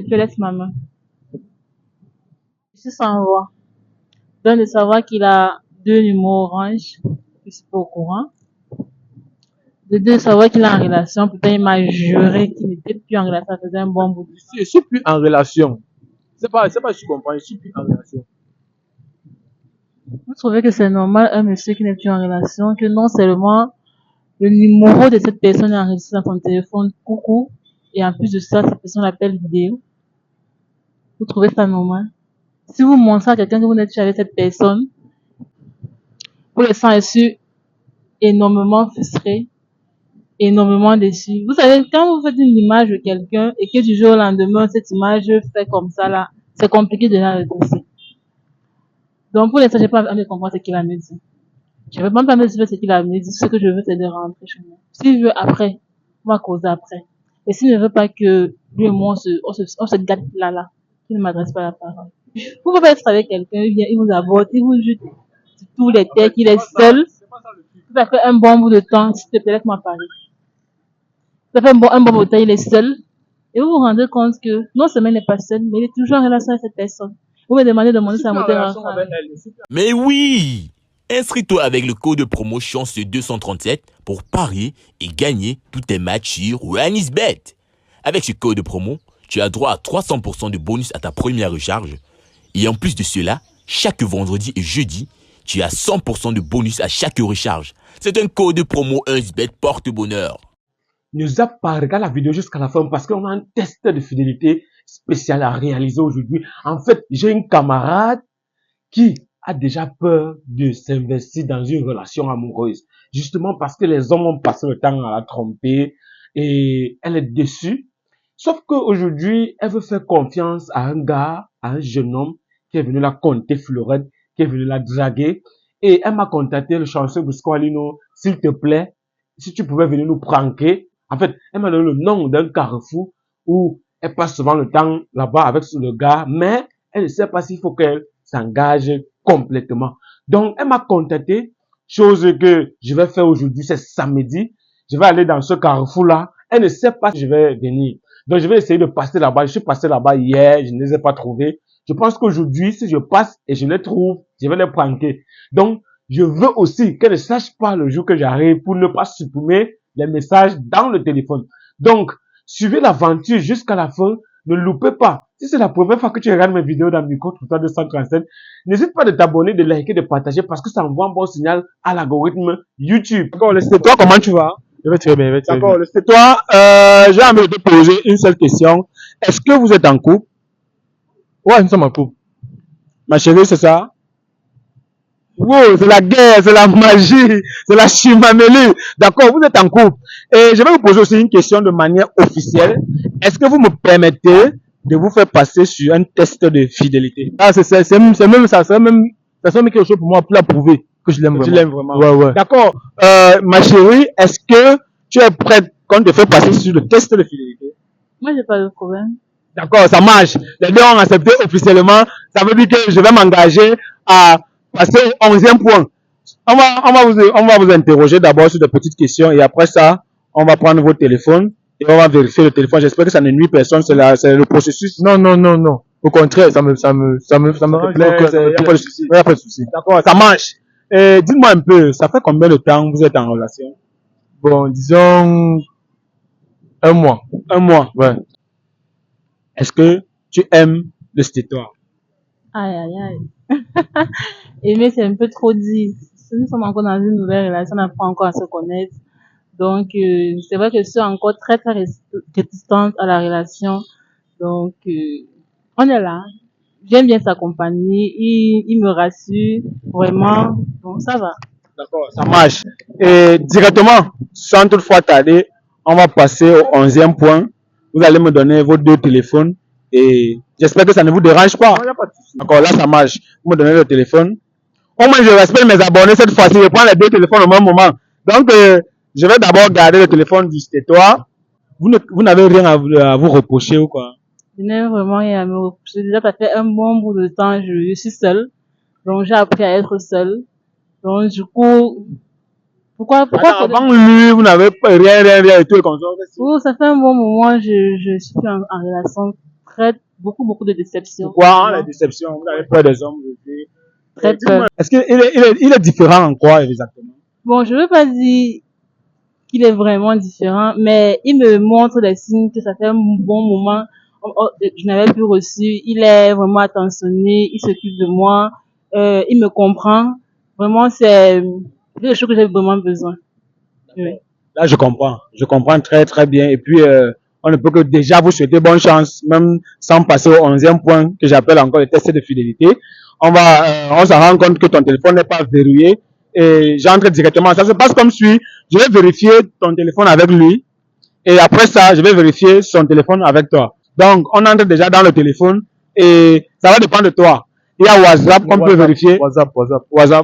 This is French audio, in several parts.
te plaît, laisse ma main. Je suis sans voix. Donc de savoir qu'il a 2 numéros orange, je suis pas au courant. De savoir qu'il est en relation, peut-être il m'a juré qu'il n'était plus en relation, ça faisait un bon bout de temps. Je suis plus en relation. C'est pas si tu comprends, je suis plus en relation. Vous trouvez que c'est normal un monsieur qui n'est plus en relation, que non seulement le numéro de cette personne est enregistré dans son téléphone, coucou, et en plus de ça, cette personne l'appelle vidéo. Vous trouvez ça normal? Si vous montrez à quelqu'un que vous n'êtes plus avec cette personne, vous le sentez énormément frustré, énormément déçu. Vous savez, quand vous faites une image de quelqu'un et que du jour au lendemain, cette image fait comme ça là, c'est compliqué de la redresser. Donc pour l'instant, j'ai pas envie de comprendre ce qu'il a me dit. Je vais pas me dire ce qu'il a me dit. Ce que je veux, c'est de rentrer chez moi. S'il veut après, on va causer après. Et s'il ne veut pas que lui et moi, on se gâte là, qu'il ne m'adresse pas la parole. Vous pouvez être avec quelqu'un, il vous aborde, il vous jute tous les têtes, il est seul. Ça fait un bon bout de temps, s'il te plaît, laisse-moi parler. Ça fait un bon bout de temps, il est seul. Et vous vous rendez compte que non seulement il n'est pas seul, mais il est toujours en relation avec cette personne. Vous me demandez de monter sa montée ensemble. Mais oui! Inscris-toi avec le code de promo Chance237 pour parier et gagner tous tes matchs sur OneXBet. Avec ce code de promo, tu as droit à 300% de bonus à ta première recharge. Et en plus de cela, chaque vendredi et jeudi, tu as 100% de bonus à chaque recharge. C'est un code de promo OneXBet porte-bonheur. Ne zappe pas, regarde la vidéo jusqu'à la fin parce qu'on a un test de fidélité spécial à réaliser aujourd'hui. En fait, j'ai une camarade qui a déjà peur de s'investir dans une relation amoureuse. Justement parce que les hommes ont passé le temps à la tromper et elle est déçue. Sauf qu'aujourd'hui, elle veut faire confiance à un gars, à un jeune homme qui est venu la conter fleurette, qui est venu la draguer. Et elle m'a contacté, le chanceux Busqualino, s'il te plaît, si tu pouvais venir nous pranker. En fait, elle m'a donné le nom d'un carrefour où elle passe souvent le temps là-bas avec le gars, mais elle ne sait pas s'il faut qu'elle s'engage complètement. Donc, elle m'a contacté, chose que je vais faire aujourd'hui, c'est samedi. Je vais aller dans ce carrefour-là. Elle ne sait pas si je vais venir. Donc, je vais essayer de passer là-bas. Je suis passé là-bas hier, je ne les ai pas trouvés. Je pense qu'aujourd'hui, si je passe et je les trouve, je vais les pranker. Donc, je veux aussi qu'elle ne sache pas le jour que j'arrive pour ne pas supprimer les messages dans le téléphone. Donc, suivez l'aventure jusqu'à la fin. Ne loupez pas. Si c'est la première fois que tu regardes mes vidéos dans Micro 237, n'hésite pas de t'abonner, de liker, de partager parce que ça envoie un bon signal à l'algorithme YouTube. D'accord, c'est toi, comment tu vas? Je vais très bien, D'accord, c'est toi. J'ai envie de te poser une seule question. Est-ce que vous êtes en couple? Ouais, nous sommes en couple. Ma chérie, c'est ça? Wow, c'est la guerre, c'est la magie, c'est la chimamélue. D'accord, vous êtes en couple. Et je vais vous poser aussi une question de manière officielle. Est-ce que vous me permettez de vous faire passer sur un test de fidélité? Ah, c'est même ça, c'est même quelque chose pour moi pour la prouver que je l'aime vraiment. Tu l'aimes vraiment. Ouais, ouais. D'accord. Ma chérie, est-ce que tu es prête quand on te fait passer sur le test de fidélité? Moi, j'ai pas de problème. D'accord, ça marche. Les deux ont accepté officiellement. Ça veut dire que je vais m'engager à passer au 11e point. On va vous interroger d'abord sur des petites questions et après ça, on va prendre vos téléphones et on va vérifier le téléphone. J'espère que ça ne nuit personne. C'est le processus. Non. Au contraire, ça me rend Il n'y a pas de souci. Il n'y a pas de souci. D'accord, ça marche. Dites-moi un peu, ça fait combien de temps vous êtes en relation? Bon, disons 1 mois. 1 mois. Ouais. Est-ce que tu aimes le stétoire? Aïe. Aimer, c'est un peu trop dit. Nous sommes encore dans une nouvelle relation, on apprend encore à se connaître. Donc, c'est vrai que je suis encore très réticente à la relation. Donc, on est là. J'aime bien sa compagnie. Il me rassure. Vraiment. Donc, ça va. D'accord, ça marche. Et directement, sans toutefois tarder, on va passer au 11e point. Vous allez me donner vos 2 téléphones et j'espère que ça ne vous dérange pas. Non, y a pas de souci. D'accord, là ça marche. Vous me donnez le téléphone. Au moins je respecte mes abonnés cette fois-ci. Je prends les 2 téléphones au même moment. Donc, je vais d'abord garder le téléphone du stétoire. Vous n'avez rien à vous reprocher ou quoi? Je n'ai vraiment rien à me reprocher. Déjà, ça fait un bon bout de temps, je suis seule. Donc, j'ai appris à être seule. Donc, du coup, pourquoi Avant lui, vous n'avez pas rien et tout comme ça. Oh, ça fait un bon moment, je suis en relation très, beaucoup de déceptions. Pourquoi la déception? Vous avez peur des hommes? Très peur. Est-ce qu'il il est différent en quoi exactement? Bon, je veux pas dire qu'il est vraiment différent, mais il me montre des signes que ça fait un bon moment, je n'avais plus reçu. Il est vraiment attentionné, il s'occupe de moi, il me comprend. Vraiment, c'est quelque chose que j'ai vraiment besoin. Oui. Là, je comprends très très bien. Et puis, on ne peut que déjà vous souhaiter bonne chance, même sans passer au 11e point que j'appelle encore le test de fidélité. On se rend compte que ton téléphone n'est pas verrouillé et j'entre directement. Ça se passe comme suit. Je vais vérifier ton téléphone avec lui et après ça, je vais vérifier son téléphone avec toi. Donc, on entre déjà dans le téléphone et ça va dépendre de toi. Il y a WhatsApp qu'on peut vérifier. WhatsApp.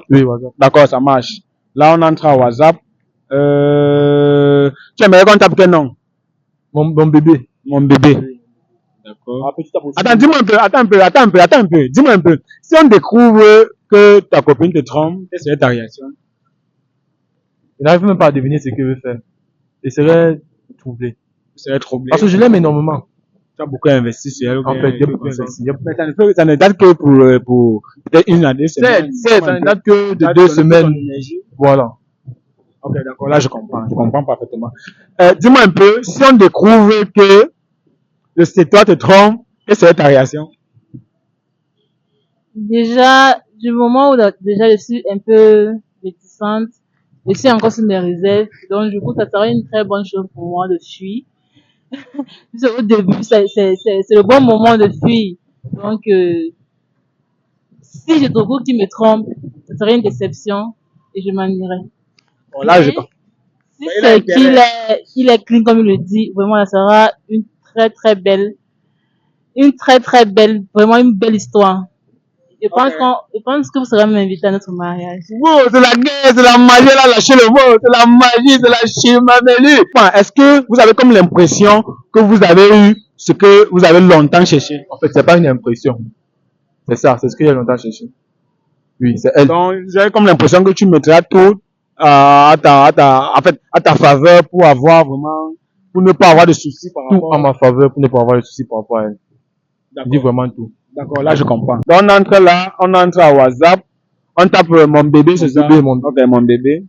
Oui, WhatsApp. D'accord, ça marche. Là, on entre à WhatsApp. Tu aimerais qu'on tape quel nom? Mon bébé. Mon bébé. D'accord. Attends, dis-moi un peu, attends un peu. Dis-moi un peu. Si on découvre que ta copine te trompe, quelle serait ta réaction? Il n'arrive même pas à deviner ce qu'il veut faire. Il serait troublé. Parce que je l'aime énormément. Tu as beaucoup investi sur elle. En fait, j'ai beaucoup investi. Mais ça ne date que pour peut-être une année. Ça ne date que de 2 semaines. Voilà. Ok, d'accord, là je comprends parfaitement. Dis-moi un peu, si on découvre que c'est toi te trompe, quelle serait ta réaction? Déjà, du moment où déjà je suis un peu réticente, je suis encore sur mes réserves, donc du coup ça serait une très bonne chose pour moi de fuir. Au début, c'est le bon moment de fuir. Donc, si je trouve qu'il me trompe, ce serait une déception et je m'en irais. Bon, là, si c'est qu'il est clean comme il le dit, vraiment, ça sera une très belle, vraiment une belle histoire. Je pense que vous serez m'inviter à notre mariage. Wow, c'est la guerre, c'est la magie, là, lâchez le mot, c'est la magie, c'est la chimamelu. Est-ce que vous avez comme l'impression que vous avez eu ce que vous avez longtemps cherché? En fait, c'est pas une impression. C'est ça, c'est ce que j'ai longtemps cherché. Oui, c'est elle. Donc, j'ai comme l'impression que tu mettras tout à ta faveur pour ne pas avoir de soucis par rapport à ma faveur, pour ne pas avoir de soucis par rapport à elle. Je dis vraiment tout. D'accord, là je comprends. Donc on entre à WhatsApp, on tape mon bébé, c'est ça? Ok, mon bébé.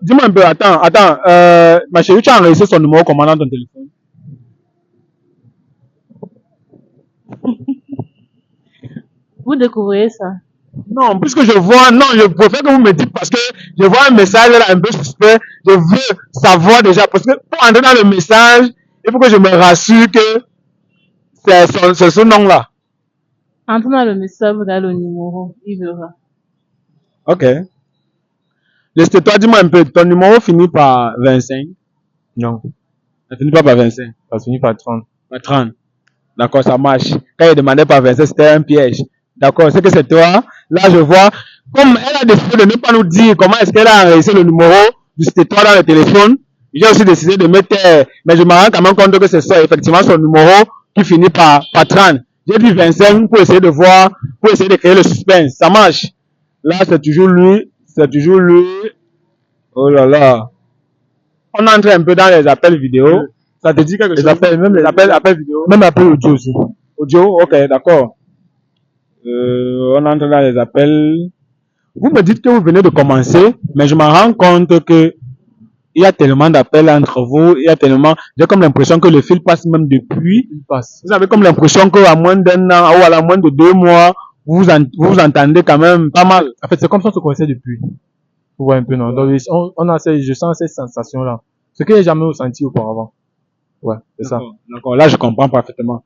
Dis-moi un peu, attends, ma chérie, tu as enregistré son numéro comment dans ton téléphone? Vous découvrez ça? Non, puisque je préfère que vous me dites parce que je vois un message là un peu suspect, je veux savoir déjà, parce que pour entrer dans le message, il faut que je me rassure que c'est ce nom-là. Entrez dans le message, vous avez le numéro, il verra. Ok. Laisse-toi, dis-moi un peu, ton numéro finit par 25? Non. Ça finit pas par 25? Ça finit par 30. Par 30. D'accord, ça marche. Quand il demandait par 25, c'était un piège. D'accord, c'est que c'est toi. Là, je vois, comme elle a décidé de ne pas nous dire comment est-ce qu'elle a enregistré le numéro du c'était toi dans le téléphone, j'ai aussi décidé de mettre, mais je me rends quand même compte que c'est ça, effectivement, son numéro qui finit par 30. J'ai dit 25 pour essayer de voir, pour essayer de créer le suspense. Ça marche. Là, c'est toujours lui. Oh là là. On entre un peu dans les appels vidéo. Ça te dit quelque chose? Les appels vidéo. Même appels audio aussi. Audio, ok, d'accord. On entre dans les appels. Vous me dites que vous venez de commencer, mais je me rends compte que il y a tellement d'appels entre vous, j'ai comme l'impression que le fil passe même depuis. Vous avez comme l'impression qu'à moins d'un an ou à moins de 2 mois, vous entendez quand même pas mal. En fait, c'est comme ça qu'on se connaissait depuis. Vous voyez un peu, non? Donc, je sens cette sensation-là. Ce que j'ai jamais ressenti auparavant. Ouais, c'est ça. D'accord, là, je comprends parfaitement.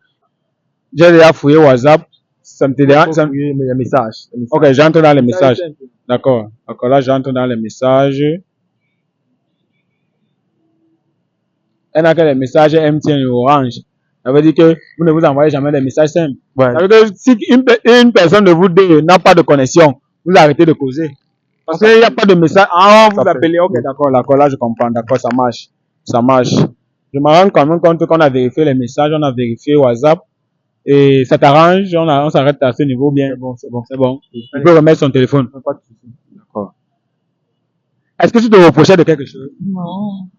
J'ai déjà fouillé WhatsApp. Ça me dérange. Les messages. Ok, j'entre dans les messages. D'accord, là, j'entre dans les messages. Elle n'a que les messages MTN et Orange. Ça veut dire que vous ne vous envoyez jamais des messages simples. Ouais. Ça veut dire que si une personne de vous deux n'a pas de connexion, vous arrêtez de causer. Parce qu'il n'y a pas de message. Ah, vous appelez. Ok, d'accord, là, je comprends. D'accord, ça marche. Je me rends quand même compte qu'on a vérifié les messages, on a vérifié WhatsApp. Et ça t'arrange, on s'arrête à ce niveau bien. C'est bon. Tu peux remettre son téléphone. Pas de souci. D'accord. Est-ce que tu te reprochais de quelque chose? Non.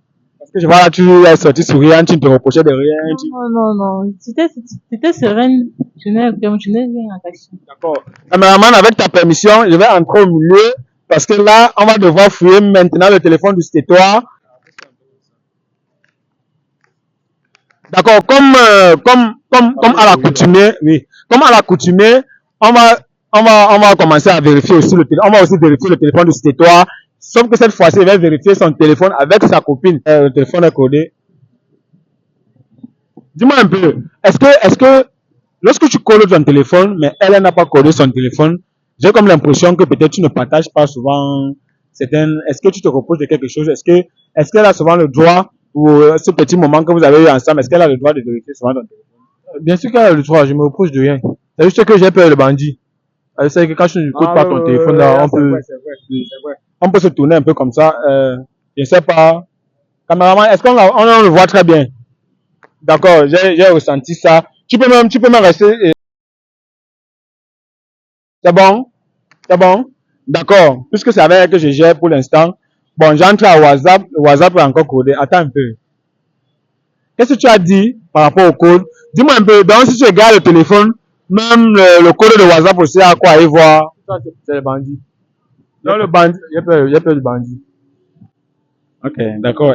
Je vois là, tu es sorti souriant, tu ne te reprochais de rien. Non. C'était sereine. Tu n'es rien à cacher. D'accord. Caméraman, avec ta permission, je vais entrer au milieu parce que là, on va devoir fouiller maintenant le téléphone du stétoire. D'accord, comme à l'accoutumée, oui. Comme à l'accoutumée, on va commencer à vérifier aussi le téléphone. On va aussi vérifier le téléphone du stétoire. Sauf que cette fois-ci, il va vérifier son téléphone avec sa copine. Le téléphone est codé. Dis-moi un peu, est-ce que, lorsque tu codes ton téléphone, mais elle n'a pas codé son téléphone, j'ai comme l'impression que peut-être tu ne partages pas souvent certaines, est-ce que tu te reproches de quelque chose? Est-ce qu'elle a souvent le droit, ou ce petit moment que vous avez eu ensemble, est-ce qu'elle a le droit de vérifier souvent ton téléphone? Bien sûr qu'elle a le droit, je me reproche de rien. C'est juste que j'ai peur le bandit. Elle sait que quand tu ne codes pas ton téléphone là, on peut... C'est vrai. On peut se tourner un peu comme ça, je sais pas. Caméraman, est-ce qu'on le voit très bien? D'accord, j'ai ressenti ça. Tu peux même rester. C'est bon? C'est bon? D'accord. Puisque c'est avec elle que je gère pour l'instant. Bon, j'entre à WhatsApp. Le WhatsApp est encore codé. Attends un peu. Qu'est-ce que tu as dit par rapport au code? Dis-moi un peu. Donc, si tu regardes le téléphone, même le code de WhatsApp aussi, à quoi aller voir? C'est le bandit. Non, le bandit. Il y a peur du bandit. Ok, d'accord.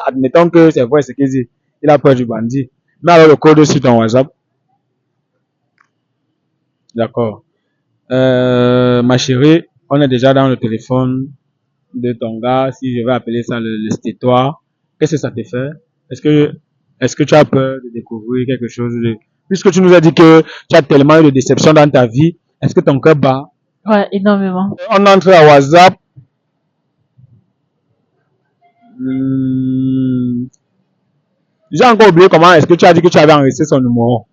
Admettons que c'est vrai ce qu'il dit. Il a peur du bandit. Mais alors le code sur ton WhatsApp. D'accord. Ma chérie, on est déjà dans le téléphone de ton gars. Si je vais appeler ça le stétoire, qu'est-ce que ça te fait? Est-ce que tu as peur de découvrir quelque chose puisque tu nous as dit que tu as tellement eu de déceptions dans ta vie, est-ce que ton cœur bat? Ouais, énormément. On entre à WhatsApp. J'ai encore oublié comment est-ce que tu as dit que tu avais enregistré son numéro.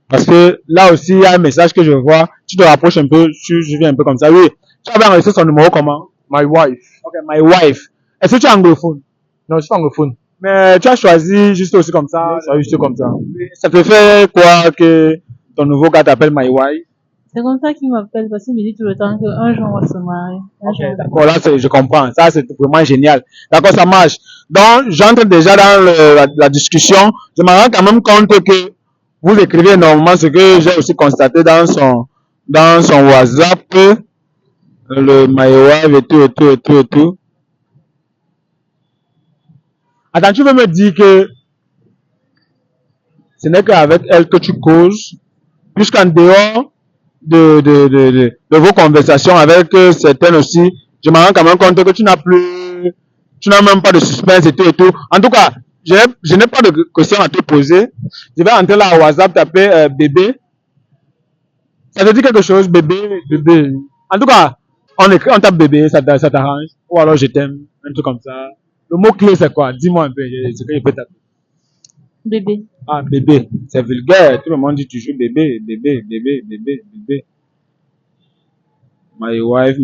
Parce que là aussi, il y a un message que je vois. Tu te rapproches un peu, je viens un peu comme ça. Oui, tu avais enregistré son numéro comment? My wife. Ok, my wife. Est-ce que tu es anglophone? Non, je suis anglophone. Mais tu as choisi juste aussi comme ça. Juste comme ça. Ça te fait quoi que ton nouveau gars t'appelle my wife? C'est comme ça qu'il m'appelle parce qu'il me dit tout le temps qu'un jour on va se marier. Ok, d'accord, là je comprends. Ça c'est vraiment génial. D'accord, ça marche. Donc, j'entre déjà dans la discussion. Je me rends quand même compte que vous écrivez normalement ce que j'ai aussi constaté dans son WhatsApp, le my wife et tout. Attends, tu veux me dire que ce n'est qu'avec elle que tu causes, puisqu'en dehors de vos conversations avec certaines aussi, je me rends quand même compte que tu n'as même pas de suspense et tout. En tout cas, je n'ai pas de questions à te poser. Je vais entrer là à WhatsApp, taper bébé. Ça te dit quelque chose, bébé? En tout cas, on tape bébé, ça t'arrange. Ou alors je t'aime, un truc comme ça. Le mot clé c'est quoi? Dis-moi un peu ce que je peux taper. Bébé. Ah, bébé, c'est vulgaire. Tout le monde dit toujours bébé. My wife.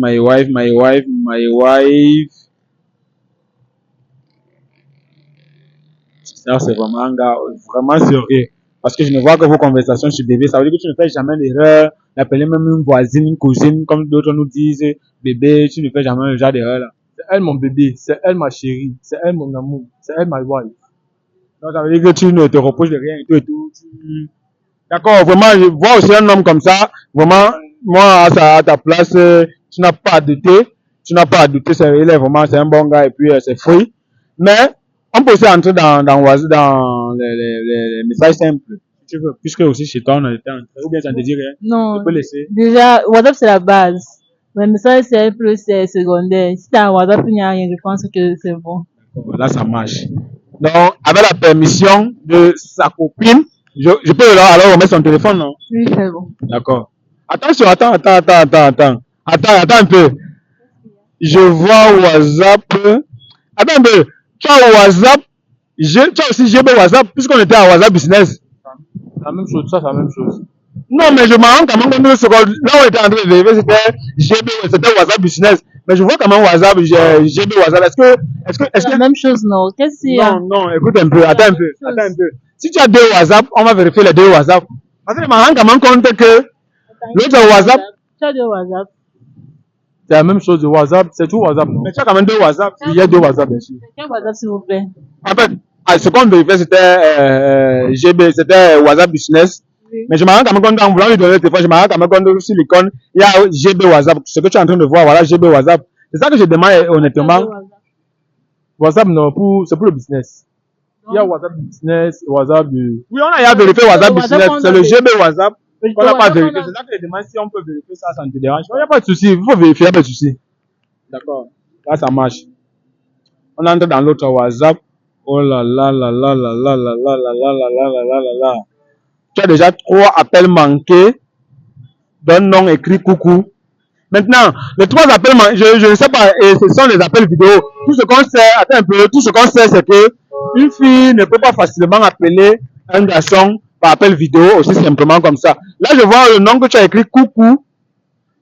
Ça, c'est vraiment un gars vraiment sérieux. Parce que je ne vois que vos conversations sur bébé. Ça veut dire que tu ne fais jamais d'erreur d'appeler même une voisine, une cousine, comme d'autres nous disent, bébé, tu ne fais jamais le genre d'erreur là. C'est elle mon bébé, c'est elle ma chérie, c'est elle mon amour, c'est elle my wife. Donc ça veut dire que tu ne te reproches de rien et tout. D'accord, vraiment, je vois aussi un homme comme ça. Vraiment, moi, à ta place, tu n'as pas à douter. Il est vraiment, c'est un bon gars et puis c'est free. Mais, on peut aussi entrer dans les messages simples. Si tu veux, puisque aussi chez toi, on était entré. Ou bien ça ne te dit rien. Non. Tu peux laisser. Déjà, WhatsApp c'est la base. Mais le message simple c'est secondaire. Si t'as un WhatsApp, il n'y a rien, je pense que c'est bon. Là, ça marche. Donc, avec la permission de sa copine, je peux alors remettre son téléphone, non? Oui, c'est bon. D'accord. Attention, attends un peu. Je vois WhatsApp. Attends un peu. Tu as WhatsApp. Tu as aussi GB WhatsApp, puisqu'on était à WhatsApp Business. La même chose, ça c'est la même chose. Non, mais je me rends quand même compte que là où on était en train de vérifier, c'était WhatsApp Business. Mais je vois quand même WhatsApp, GB WhatsApp. Est-ce que la même chose, non? Qu'est-ce qu'il y a? Non, écoute un peu, attends un peu. Si tu as deux WhatsApp, on va vérifier les deux WhatsApp. Parce que je me rends quand même compte que l'autre WhatsApp. Tu as deux WhatsApp. C'est la même chose de WhatsApp. C'est tout WhatsApp, non? Mais tu as quand même deux WhatsApp. Il y a deux WhatsApp, bien sûr. Quel WhatsApp, s'il vous plaît? En fait, ce qu'on vérifiait, c'était GB, c'était WhatsApp Business. Oui. Mais je me rends quand même compte, en voulant lui donner le téléphone, je me rends quand même compte sur l'icône, il y a GB WhatsApp. Ce que tu es en train de voir, voilà, GB WhatsApp. C'est ça que je demande honnêtement. WhatsApp, non, c'est pour le business. Il y a WhatsApp business, WhatsApp de... Oui, on a vérifié WhatsApp Business. C'est le GB WhatsApp. On n'a pas WhatsApp, vérifié. C'est là que je demande si on peut vérifier ça, ça ne te dérange pas. Il n'y a pas de souci. Il faut vérifier, il n'y a pas de souci. D'accord. Là, ça marche. On entre dans l'autre WhatsApp. Oh là là là là là là là là là là là là là là là là. Tu as déjà 3 appels manqués d'un nom écrit coucou. Maintenant, les 3 appels manqués, je ne sais pas, et ce sont les appels vidéo. Tout ce qu'on sait, attends un peu, tout ce qu'on sait, c'est que une fille ne peut pas facilement appeler un garçon par appel vidéo aussi simplement comme ça. Là, je vois le nom que tu as écrit coucou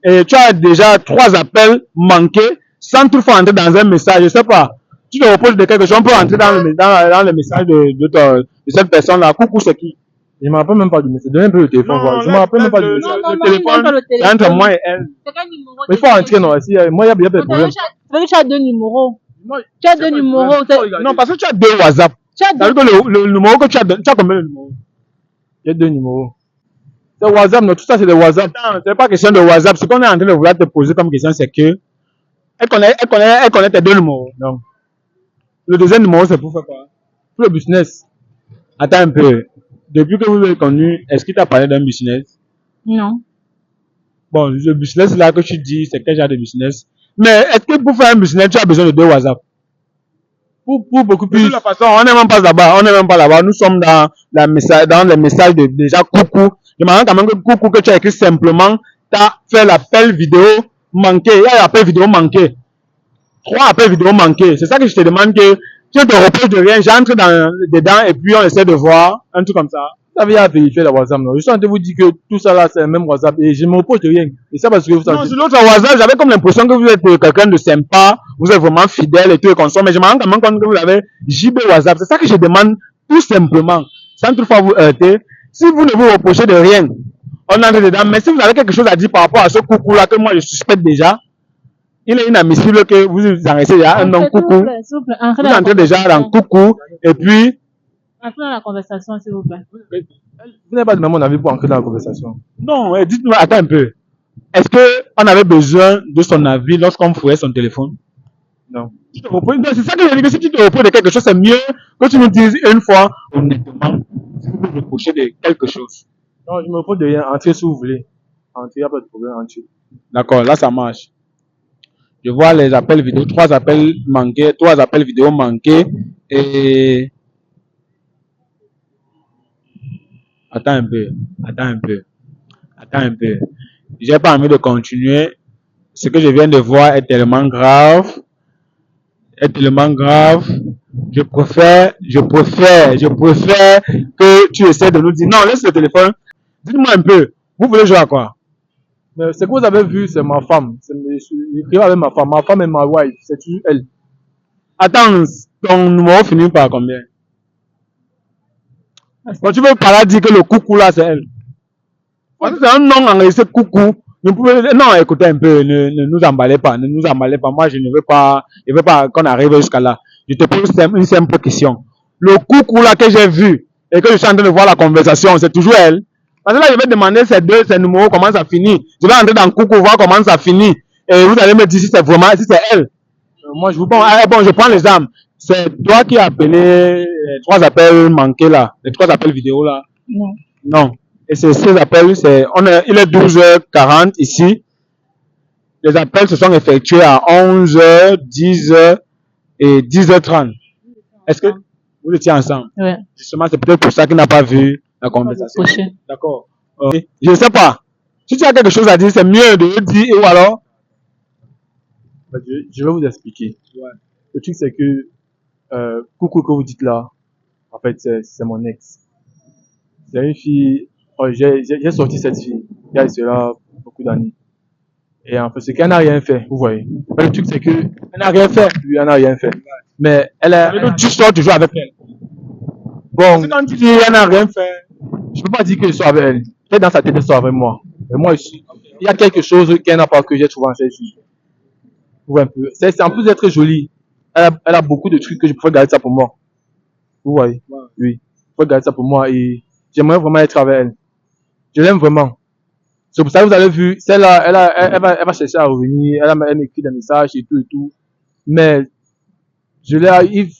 et tu as déjà 3 appels manqués sans toutefois entrer dans un message. Je sais pas. Tu te reposes de quelque chose, on peut entrer dans le message de cette personne-là. Coucou, c'est qui? Je ne me rappelle même pas du message. Donne un peu le téléphone. Non, Je ne me rappelle même pas du le message. Non, téléphone, pas le c'est entre téléphone. moi et elle. C'est quel numéro? Mais il faut entrer, non. Si, moi, il y a pas de problème. Tu as 2 numéros. Moi, Tu as 2 numéros. Non, parce que tu as 2 WhatsApp. Tu as C'est-à-dire que le numéro que tu as combien de numéros? il y a 2 numéros. C'est WhatsApp, non. Tout ça, c'est des WhatsApp. Attends, c'est pas question de WhatsApp. Ce qu'on est en train de vouloir te poser comme question, c'est que elle connaît tes 2 numéros. Non. Le deuxième numéro, c'est pour faire quoi? Pour le business. Attends un peu. Depuis que vous êtes connu, est-ce qu'il t'a parlé d'un business? Non. Bon, le business là que tu dis, c'est quel genre de business? Mais est-ce que pour faire un business, tu as besoin de 2 WhatsApp? Pour beaucoup De plus. toute façon, on n'est même pas là-bas. On n'est même pas là-bas. Nous sommes dans les messages de déjà coucou. Je me rends quand même que coucou que tu as écrit simplement, tu as fait l'appel vidéo manqué. Il y a l'appel vidéo manqué. 3 appels vidéo manqués. C'est ça que je te demande que tu te reposes de rien. J'entre dedans et puis on essaie de voir un truc comme ça. Vous avez à vérifier le WhatsApp, non. Je suis en train de vous dire que tout ça là, c'est le même WhatsApp. Et je ne me repose de rien. Et ça parce que vous Non, savez. sur l'autre WhatsApp, j'avais comme l'impression que vous êtes quelqu'un de sympa, vous êtes vraiment fidèle et tout et consort, mais je me rends quand même compte que vous avez JB WhatsApp. C'est ça que je demande tout simplement, sans toutefois vous heurter. Si vous ne vous reprochez de rien, on entre dedans, mais si vous avez quelque chose à dire par rapport à ce coucou-là que moi je suspecte déjà, il est inadmissible que vous arrêtez déjà un nom coucou. S'il vous plaît, entrez Vous dans la entrez déjà dans conversation. coucou et puis, Entrez dans la conversation, s'il vous plaît. Vous n'avez pas demandé mon avis pour entrer dans la conversation. non, dites-moi, attends un peu. Est-ce qu'on avait besoin de son avis lorsqu'on fouillait son téléphone? Non. Tu te reposes- non, c'est ça que je dis, que si tu te reposes de quelque chose, c'est mieux que tu nous dises une fois, honnêtement, si vous me reprochez de quelque chose. Non, je me repose de rien. Entrez si vous voulez. Entrez, il n'y a pas de problème. Entrez. D'accord, là ça marche. Je vois les appels vidéo, 3 appels manqués, 3 appels vidéo manqués et... Attends un peu, attends un peu, attends un peu. J'ai pas envie de continuer. Ce que je viens de voir est tellement grave. Est tellement grave. Je préfère que tu essaies de nous dire, non, laisse le téléphone. Dites-moi un peu, vous voulez jouer à quoi? Mais ce que vous avez vu, c'est ma femme. J'écris avec ma femme. Ma femme et ma wife. C'est toujours elle. Attends, ton numéro finit par combien? Quand tu veux par là dire que le coucou là, c'est elle. Parce que c'est un nom enregistré coucou. Non, écoutez un peu, ne nous emballez pas, ne nous emballez pas. Moi, je ne veux pas qu'on arrive jusqu'à là. Je te pose une simple question. Le coucou là que j'ai vu et que je suis en train de voir la conversation, c'est toujours elle. Parce que là, je vais demander ces numéros, comment ça finit. Je vais entrer dans coucou, voir comment ça finit. Et vous allez me dire si c'est vraiment, si c'est elle. Moi, je vous Bon, je prends l'exemple. C'est toi qui as appelé les 3 appels manqués là, les 3 appels vidéo là. Non. Non. Et ces appels, il est 12h40 ici. Les appels se sont effectués à 11h, 10h et 10h30. Est-ce que vous étiez ensemble? Ouais. Justement, c'est peut-être pour ça qu'il n'a pas vu la conversation. Prochain. D'accord. Je ne sais pas. Si tu as quelque chose à dire, c'est mieux de le dire ou alors. Je vais vous expliquer. Ouais. Le truc, c'est que coucou que vous dites là, en fait, c'est mon ex. C'est une fille. J'ai sorti cette fille il y a cela beaucoup d'années. Et en fait, c'est qu'elle n'a rien fait, vous voyez. Mais le truc, c'est que elle n'a rien fait. Oui, elle n'a rien fait. Mais elle a. Tu sors toujours avec elle. Bon, Quand tu dis elle n'a rien fait. je peux pas dire que je sois avec elle. Elle est dans sa tête, elle soit avec moi. Et moi, il y a quelque chose qu'elle n'a pas que j'ai trouvé en cette fille. Vous voyez un peu. En plus d'être jolie, elle a beaucoup de trucs que je pourrais garder ça pour moi. Vous voyez? Oui. Je pourrais garder ça pour moi et j'aimerais vraiment être avec elle. Je l'aime vraiment. C'est pour ça que vous avez vu, celle-là, elle va chercher à revenir, elle m'écrit des messages et tout. Mais,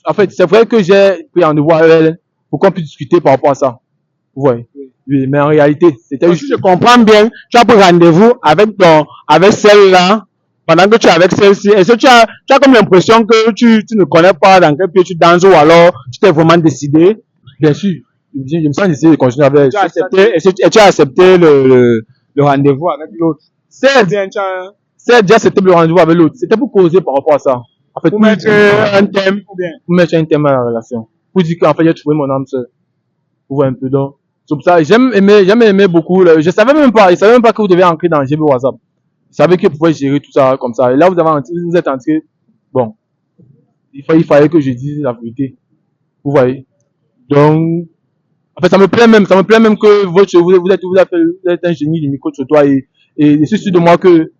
en fait, c'est vrai que j'ai pris rendez-vous avec elle pour qu'on puisse discuter par rapport à ça. Vous voyez? Oui, mais en réalité, c'était Donc, juste. si je comprends bien, tu as pris rendez-vous avec celle-là, pendant que tu es avec celle-ci. Est-ce que tu as comme l'impression que tu ne connais pas dans quel pied tu danses ou alors tu t'es vraiment décidé? Bien sûr, je me sens décidé de continuer avec elle. Tu as accepté, tu as accepté le rendez-vous avec l'autre. C'est déjà accepté le rendez-vous avec l'autre. C'était pour causer par rapport à ça. En fait, Pour mettre un thème ou bien? Pour mettre un thème à la relation. Pour dire qu'en fait, j'ai trouvé mon âme seule. Vous voyez un peu donc. C'est pour ça, j'aime aimer beaucoup. Je savais même pas que vous devez entrer dans GB WhatsApp. Je savais que vous pouvez gérer tout ça comme ça. Et là, vous êtes entré. Bon. Il fallait que je dise la vérité. Vous voyez. Donc, en fait, ça me plaît même que vous êtes un génie du micro de toi et je suis sûr de moi que,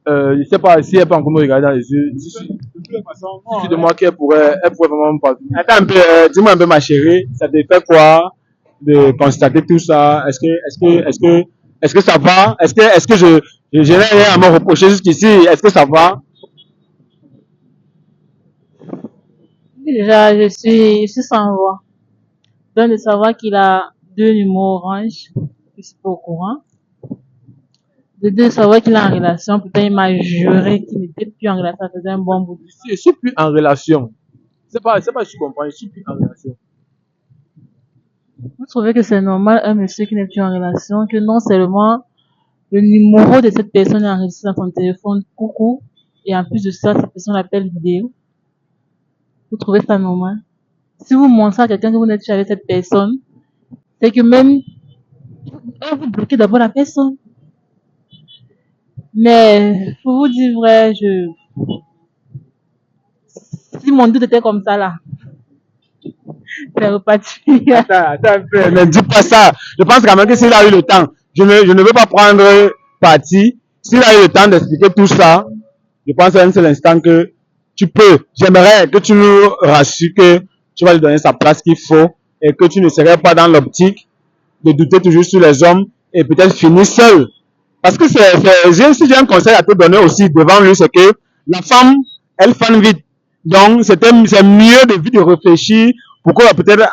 je sais pas si elle peut encore me regarder dans les yeux. Je suis sûr de moi qu'elle pourrait vraiment me parler. Attends un peu, dis-moi un peu ma chérie, ça te fait quoi de constater tout ça? Est-ce que ça va? Est-ce que je n'ai rien à me reprocher jusqu'ici? Est-ce que ça va? Déjà, je suis sans voix. Donc, de savoir qu'il a 2 numéros orange, je suis pas au courant. De savoir qu'il est en relation, putain, il m'a juré qu'il n'était plus en relation, ça faisait un bon bout de temps. Je suis plus en relation. C'est pas si tu comprends, je suis plus en relation. Vous trouvez que c'est normal, un monsieur qui n'est plus en relation, que non seulement le numéro de cette personne est enregistré dans son téléphone, coucou, et en plus de ça, cette personne l'appelle vidéo. Vous trouvez ça normal? Si vous montrez à quelqu'un que vous n'êtes plus avec cette personne, c'est que même, vous bloquez d'abord la personne. Mais, pour vous dire vrai, si mon doute était comme ça là, c'est reparti. Attends un peu, ne dis pas ça. Je pense quand même que s'il a eu le temps, je ne veux pas prendre parti. S'il a eu le temps d'expliquer tout ça, je pense à un seul instant que j'aimerais que tu nous rassures que tu vas lui donner sa place qu'il faut et que tu ne serais pas dans l'optique de douter toujours sur les hommes et peut-être finir seul. Parce que si j'ai un conseil à te donner aussi devant lui, c'est que la femme, elle fane vite. Donc, c'est mieux de réfléchir pour que peut-être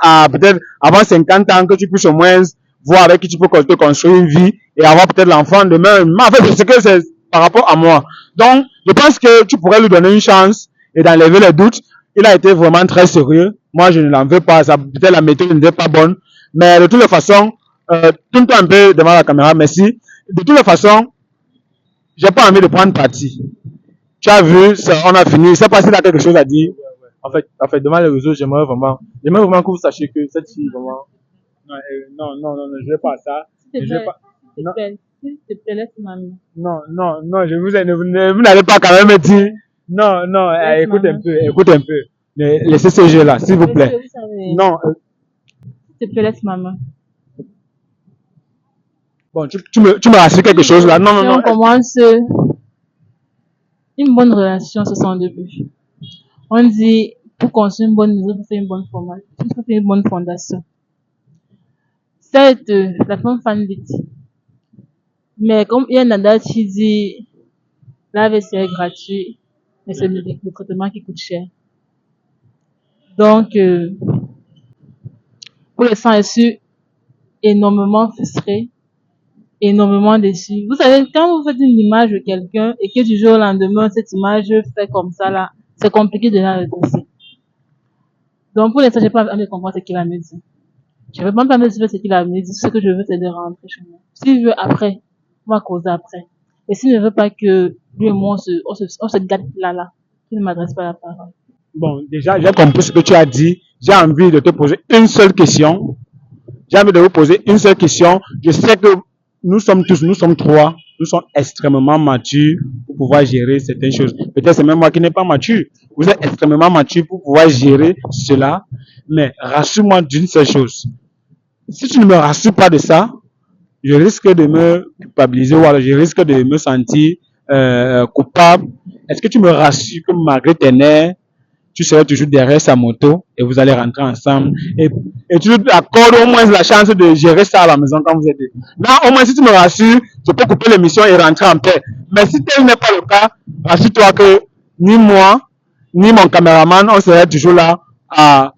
avant 50 ans, que tu puisses au moins voir avec qui tu peux te construire une vie et avoir peut-être l'enfant demain. Mais en fait, c'est par rapport à moi. Donc, je pense que tu pourrais lui donner une chance et d'enlever les doutes. Il a été vraiment très sérieux. Moi, je ne l'en veux pas. Peut-être la méthode n'était pas bonne. Mais de toutes les façons, tourne-toi un peu devant la caméra, merci. De toutes les façons, j'ai pas envie de prendre parti. Tu as vu, on a fini. Je sais pas si tu as quelque chose à dire. En fait, devant les réseaux, j'aimerais vraiment que vous sachiez que cette fille, vraiment. Non, je vais pas ça. S'il Je vais pas. te plaît, laisse-moi. Non, vous n'allez pas quand même me dire. Non, Laisse écoute un peu. Laissez ce jeu-là, s'il vous plaît. Vous savez, Non, s'il te plaît, laisse maman. bon, tu me rassures quelque chose là. Non, Si on commence une bonne relation, ce sont 2 buts. On dit, pour construire une bonne maison, il faut faire une bonne formation, il faut faire une bonne fondation. Certes, la femme fan vite. Mais comme il y a un adage qui dit, la vaisselle est gratuite, mais c'est le traitement qui coûte cher. Donc, pour l'instant, je suis énormément frustrée, énormément déçue. Vous savez, quand vous faites une image de quelqu'un et que du jour au lendemain, cette image fait comme ça là, c'est compliqué de la redresser. Donc, pour l'instant, j'ai pas envie de comprendre ce qu'il a me dit. Je veux même pas me dire ce qu'il a me dit. Ce que je veux, c'est de rentrer chez moi. S'il veut après, on va causer après. Et s'il ne veut pas que lui et moi, on se gâte là, qu'il ne m'adresse pas la parole. bon, déjà, j'ai compris ce que tu as dit. J'ai envie de te poser une seule question. J'ai envie de vous poser une seule question. Je sais que nous sommes 3, nous sommes extrêmement matures pour pouvoir gérer certaines choses. Peut-être c'est même moi qui n'ai pas mature. Vous êtes extrêmement mature pour pouvoir gérer cela. Mais rassure-moi d'une seule chose. Si tu ne me rassures pas de ça, je risque de me culpabiliser ou alors je risque de me sentir coupable, est-ce que tu me rassures que malgré tes nerfs, tu seras toujours derrière sa moto et vous allez rentrer ensemble et tu accordes au moins la chance de gérer ça à la maison quand vous êtes deux. Là, au moins, si tu me rassures, je peux couper l'émission et rentrer en paix. Mais si tel n'est pas le cas, rassure-toi que ni moi, ni mon caméraman, on serait toujours là à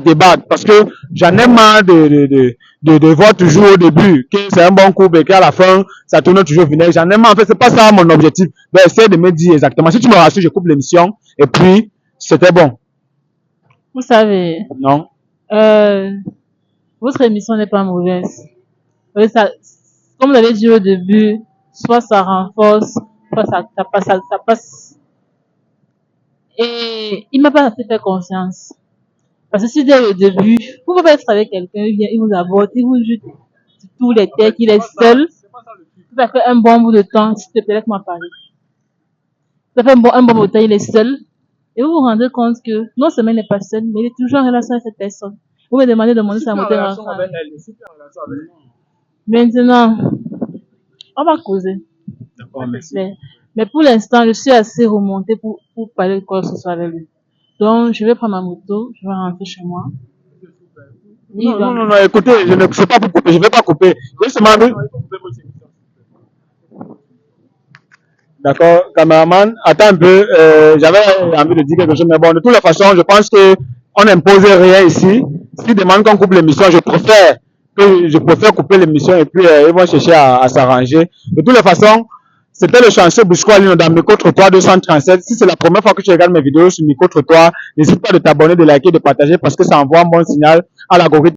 débattre. Parce que j'en ai marre de voir toujours au début que c'est un bon couple et qu'à la fin, ça tourne toujours vinaigre. J'en ai marre. En fait, c'est pas ça mon objectif. Mais essaie de me dire exactement. Si tu me rassures, je coupe l'émission et puis c'était bon. Vous savez, Non? votre émission n'est pas mauvaise. Ça, comme vous l'avez dit au début, soit ça renforce, soit ça passe. Et il m'a pas assez fait confiance. Parce que si dès le début, vous pouvez être avec quelqu'un, il vous aborde, il vous jette tous les têtes, il est seul. Ça fait un bon bout de temps, s'il te plaît, laisse-moi parler. Ça fait un bon bout de temps, il est seul. Et vous vous rendez compte que non seulement il n'est pas seul, mais il est toujours en relation avec cette personne. Vous me demandez de monter sa moto ensemble. Maintenant, on va causer. D'accord, merci. Mais pour l'instant, je suis assez remontée pour parler de quoi que ce soit avec lui. Donc, je vais prendre ma moto, je vais rentrer chez moi. Non, écoutez, je ne sais pas pour couper, je ne vais pas couper. D'accord, caméraman, attends un peu, j'avais envie de dire quelque chose, mais bon, de toutes les façons, je pense que on n'impose rien ici. S'ils demandent qu'on coupe l'émission, je préfère couper l'émission et puis ils vont chercher à s'arranger. De toutes les façons, c'était le chanceux Bouchko Alino dans Micro Trottoir 237. Si c'est la première fois que tu regardes mes vidéos sur Micro Trottoir, n'hésite pas de t'abonner, de liker, de partager parce que ça envoie un bon signal à l'algorithme.